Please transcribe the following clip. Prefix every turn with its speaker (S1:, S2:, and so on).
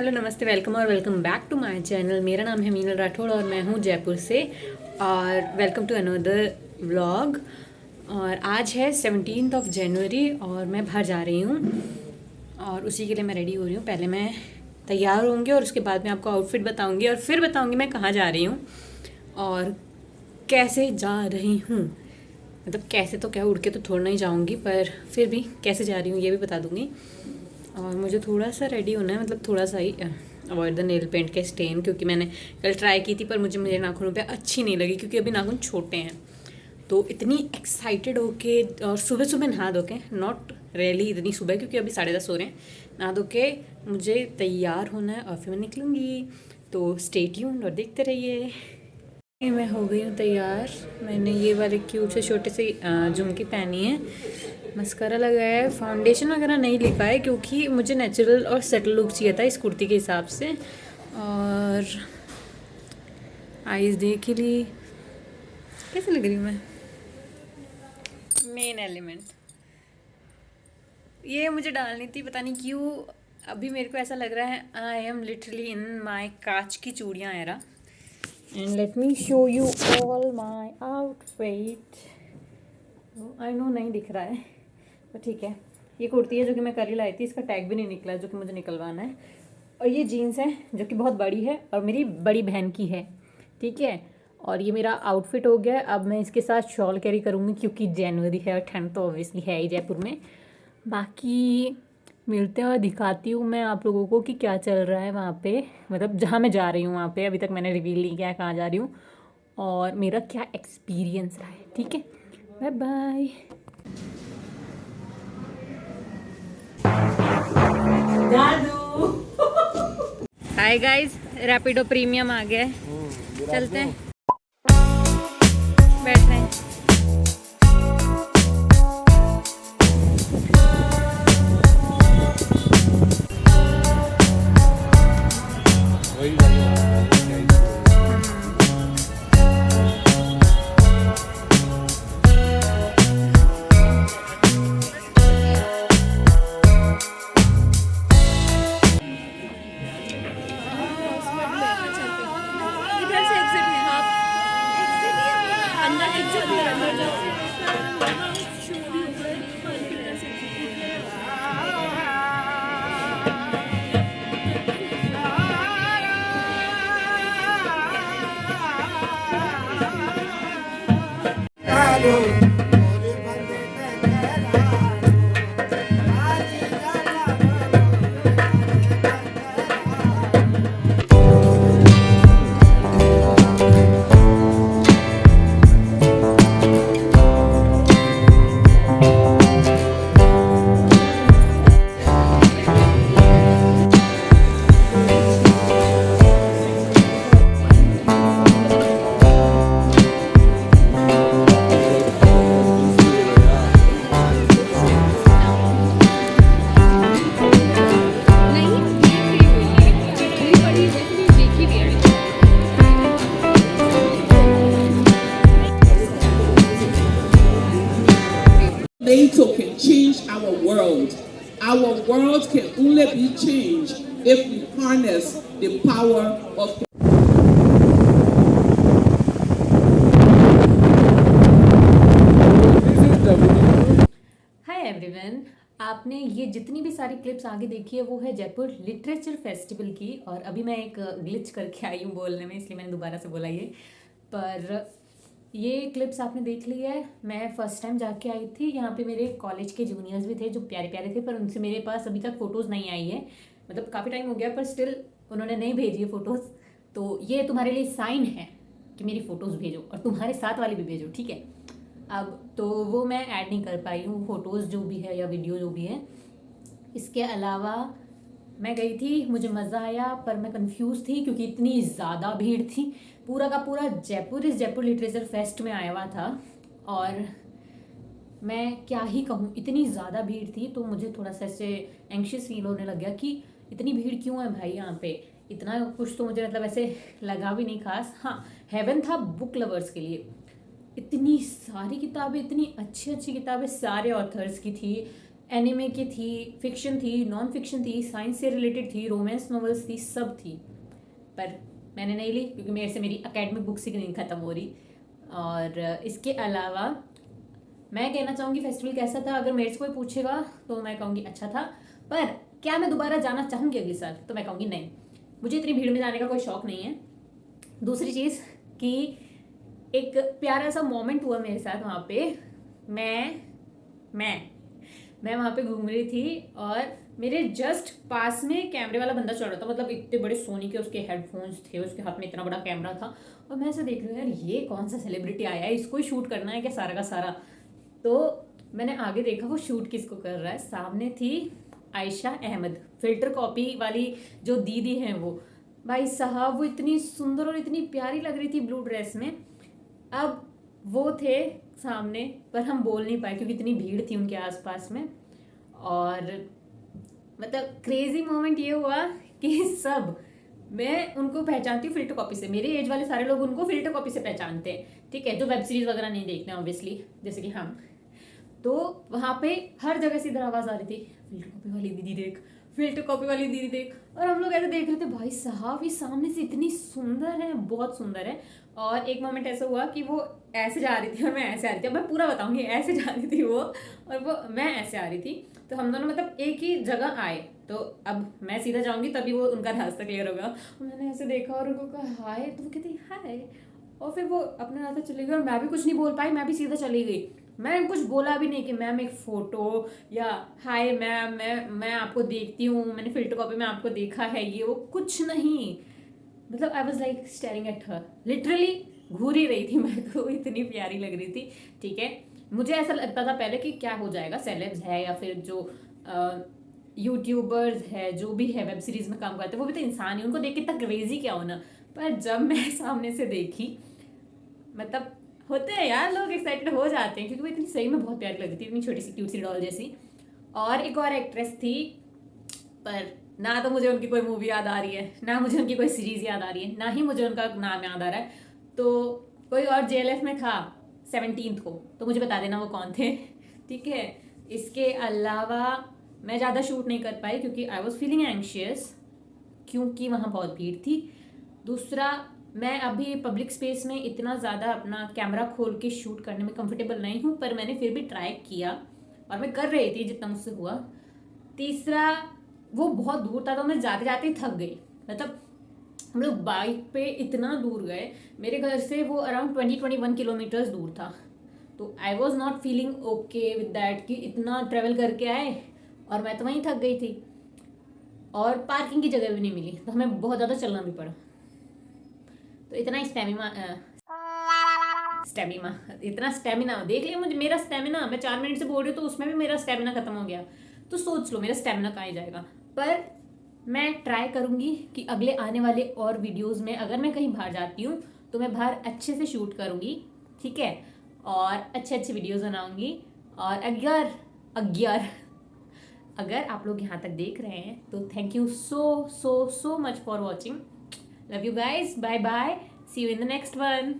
S1: Hello नमस्ते welcome और welcome back to my channel. मेरा नाम है मीनल राठौड़ और मैं हूँ जयपुर से। और वेलकम टू अनदर व्लॉग। और आज है 17 जनवरी और मैं बाहर जा रही हूँ और उसी के लिए मैं रेडी हो रही हूँ। पहले मैं तैयार होंगी और उसके बाद मैं आपको आउटफिट बताऊँगी और फिर बताऊँगी मैं कहाँ जा रही हूँ और कैसे जा रही हूँ। मतलब कैसे तो क्या, उड़ के तो थोड़ा नहीं जाऊँगी, पर फिर भी कैसे जा रही हूँ ये भी बता दूँगी। और मुझे थोड़ा सा रेडी होना है, मतलब थोड़ा सा ही अवॉइड द नेल पेंट के स्टेन, क्योंकि मैंने कल ट्राई की थी पर मुझे मेरे नाखूनों पे अच्छी नहीं लगी क्योंकि अभी नाखून छोटे हैं। तो इतनी एक्साइटेड होके और सुबह सुबह नहा धो के, नॉट रियली इतनी सुबह क्योंकि अभी 10:30 हो रहे हैं, नहा धो के मुझे तैयार होना है और फिर मैं निकलूँगी। तो स्टे ट्यून्ड और देखते रहिए। मैं हो गई हूँ तैयार। मैंने ये वाले क्यूट से छोटे से झुमकी पहनी है, मस्कारा लगाया है, फाउंडेशन वगैरह नहीं लिखा है क्योंकि मुझे नेचुरल और सेटल लुक चाहिए था इस कुर्ती के हिसाब से। और आईज देख ली, कैसे लग रही हूँ मैं। मेन एलिमेंट ये मुझे डालनी थी, पता नहीं क्यों अभी मेरे को ऐसा लग रहा है आई एम लिटरली इन माई कांच की चूड़ियाँ era. And let me show you all my outfit. I know नहीं दिख रहा है तो ठीक है। ये कुर्ती है जो कि मैं कल ही लाई थी, इसका टैग भी नहीं निकला है जो कि मुझे निकलवाना है। और ये जीन्स है जो कि बहुत बड़ी है और मेरी बड़ी बहन की है, ठीक है। और ये मेरा आउटफिट हो गया। अब मैं इसके साथ शॉल कैरी करूँगी क्योंकि जनवरी है और ठंड तो ऑब्वियसली है ही जयपुर में। बाकी मिलते हैं और दिखाती हूँ मैं आप लोगों को कि क्या चल रहा है वहाँ पे, मतलब जहाँ मैं जा रही हूँ वहाँ पे। अभी तक मैंने रिवील नहीं किया है कहाँ जा रही हूँ और मेरा क्या एक्सपीरियंस रहा है, ठीक है। Bye bye. Hi guys, Rapido premium आ गया है, चलते हैं, बैठ रहे हैं। इधर से एग्जिट है, आप अंदर एग्जिट है, अंदर जाओ।
S2: NATO can change our world. Our world can only be changed if we harness the power of
S1: hi everyone, आपने ये जितनी भी सारी क्लिप्स आगे देखी है वो है जयपुर लिटरेचर फेस्टिवल की। और अभी मैं एक ग्लिच करके आई हूँ बोलने में, इसलिए मैंने दोबारा से बोला ये। पर ये क्लिप्स आपने देख ली है। मैं फर्स्ट टाइम जाके आई थी, यहाँ पे मेरे कॉलेज के जूनियर्स भी थे जो प्यारे प्यारे थे, पर उनसे मेरे पास अभी तक फ़ोटोज़ नहीं आई है। मतलब काफ़ी टाइम हो गया पर स्टिल उन्होंने नहीं भेजी है फ़ोटोज़। तो ये तुम्हारे लिए साइन है कि मेरी फ़ोटोज़ भेजो और तुम्हारे साथ वाली भी भेजो, ठीक है। अब तो वो मैं ऐड नहीं कर पाई हूँ, फ़ोटोज़ जो भी है या वीडियो जो भी है। इसके अलावा मैं गई थी, मुझे मज़ा आया, पर मैं कंफ्यूज थी क्योंकि इतनी ज़्यादा भीड़ थी। पूरा का पूरा जयपुर इस जयपुर लिटरेचर फेस्ट में आया हुआ था और मैं क्या ही कहूँ, इतनी ज़्यादा भीड़ थी तो मुझे थोड़ा सा ऐसे एंग्शियस फील होने लग गया कि इतनी भीड़ क्यों है भाई यहाँ पे। इतना कुछ तो मुझे मतलब ऐसे लगा भी नहीं खास। हाँ, हेवन था बुक लवर्स के लिए। इतनी सारी किताबें, इतनी अच्छी अच्छी किताबें सारे ऑथर्स की थी। एनिमे की थी, फिक्शन थी, नॉन फिक्शन थी, साइंस से रिलेटेड थी, रोमांस नॉवेल्स थी, सब थी। पर मैंने नहीं ली क्योंकि मेरे से मेरी एकेडमिक बुक्स ही नहीं ख़त्म हो रही। और इसके अलावा मैं कहना चाहूँगी फेस्टिवल कैसा था, अगर मेरे से कोई पूछेगा तो मैं कहूँगी अच्छा था। पर क्या मैं दोबारा जाना चाहूँगी अगले साल, तो मैं कहूँगी नहीं, मुझे इतनी भीड़ में जाने का कोई शौक नहीं है। दूसरी चीज़ कि एक प्यारा सा मोमेंट हुआ मेरे साथ वहाँ पे। मैं वहाँ पे घूम रही थी और मेरे जस्ट पास में कैमरे वाला बंदा चल रहा था, मतलब इतने बड़े सोनी के उसके हेडफोन्स थे, उसके हाथ में इतना बड़ा कैमरा था। और मैं ऐसे देख रही हूँ, यार ये कौन सा सेलिब्रिटी आया है, इसको ही शूट करना है क्या सारा का सारा। तो मैंने आगे देखा वो शूट किसको कर रहा है, सामने थी आयशा अहमद, फिल्टर कॉपी वाली जो दीदी हैं वो। भाई साहब वो इतनी सुंदर और इतनी प्यारी लग रही थी ब्लू ड्रेस में। अब वो थे सामने पर हम बोल नहीं पाए क्योंकि इतनी भीड़ थी उनके आसपास में। और मतलब क्रेजी मोमेंट ये हुआ कि सब, मैं उनको पहचानती हूँ फिल्टर कॉपी से, मेरे एज वाले सारे लोग उनको फिल्टर कॉपी से पहचानते हैं, ठीक है, जो वेब सीरीज वगैरह नहीं देखते हैं ऑब्वियसली, जैसे कि हम। तो वहाँ पे हर जगह से इधर आवाज़ आ रही थी, फिल्टर कॉपी वाली दीदी देख, फिल्टर कॉपी वाली दीदी देख। और हम लोग ऐसे देख रहे थे, भाई साहब ये सामने से इतनी सुंदर है, बहुत सुंदर है। और एक मोमेंट ऐसा हुआ कि वो ऐसे जा रही थी और मैं ऐसे आ रही थी, अब मैं पूरा बताऊंगी, ऐसे जा रही थी वो और वो मैं ऐसे आ रही थी। तो हम दोनों मतलब एक ही जगह आए, तो अब मैं सीधा जाऊंगी तभी वो उनका रास्ता क्लियर होगा। और मैंने ऐसे देखा और उनको कहा हाय, तो वो कहती हाय, और फिर वो अपने रास्ते चली गई और मैं भी कुछ नहीं बोल पाई, मैं भी सीधा चली गई। मैं कुछ बोला भी नहीं कि मैम एक फोटो या हाय मैम, मैं आपको देखती हूँ, मैंने फिल्टर कॉपी में आपको देखा है, ये वो कुछ नहीं। मतलब I was like staring at her, literally घूर ही रही थी मैं, तो इतनी प्यारी लग रही थी। ठीक है, मुझे ऐसा लगता था पहले कि क्या हो जाएगा, सेलेब्स है या फिर जो यूट्यूबर्स है, जो भी है वेब सीरीज में काम करते हैं, वो भी तो इंसान ही, उनको देख के इतना क्रेजी क्या होना। पर जब मैं सामने से देखी, मतलब होते हैं यार लोग, एक्साइटेड हो जाते हैं क्योंकि वो इतनी सही में बहुत प्यारी लग रही थी, इतनी छोटी सी क्यूट सी डॉल जैसी। और एक और एक्ट्रेस थी, पर ना तो मुझे उनकी कोई मूवी याद आ रही है, ना मुझे उनकी कोई सीरीज याद आ रही है, ना ही मुझे उनका नाम याद आ रहा है। तो कोई और JLF में था 17th को, तो मुझे बता देना वो कौन थे। ठीक है, इसके अलावा मैं ज़्यादा शूट नहीं कर पाई क्योंकि आई वॉज फीलिंग एंशियस, क्योंकि वहाँ बहुत भीड़ थी। दूसरा, मैं अभी पब्लिक स्पेस में इतना ज़्यादा अपना कैमरा खोल के शूट करने में कंफर्टेबल नहीं हूँ, पर मैंने फिर भी ट्राई किया और मैं कर रही थी जितना मुझसे हुआ। तीसरा, वो बहुत दूर था तो मैं जाते जाते थक गई, मतलब हम लोग बाइक पे इतना दूर गए, मेरे घर से वो अराउंड 20-21 किलोमीटर्स दूर था। तो I was not feeling okay with that कि इतना ट्रेवल करके आए और मैं तो वहीं थक गई थी और पार्किंग की जगह भी नहीं मिली, तो हमें बहुत ज़्यादा चलना भी पड़ा। तो इतना स्टेमिना देख लिया मुझे, मेरा स्टेमिना, मैं 4 मिनट से बोल रही हूँ तो उसमें भी मेरा स्टेमिना खत्म हो गया। तो सोच लो मेरा स्टेमिना कहाँ ही जाएगा। पर मैं ट्राई करूँगी कि अगले आने वाले और वीडियोस में अगर मैं कहीं बाहर जाती हूँ तो मैं बाहर अच्छे से शूट करूँगी, ठीक है, और अच्छे अच्छे वीडियोस बनाऊँगी। और अगर आप लोग यहाँ तक देख रहे हैं तो thank you so much for watching. Love you guys, bye bye, see you in the next one.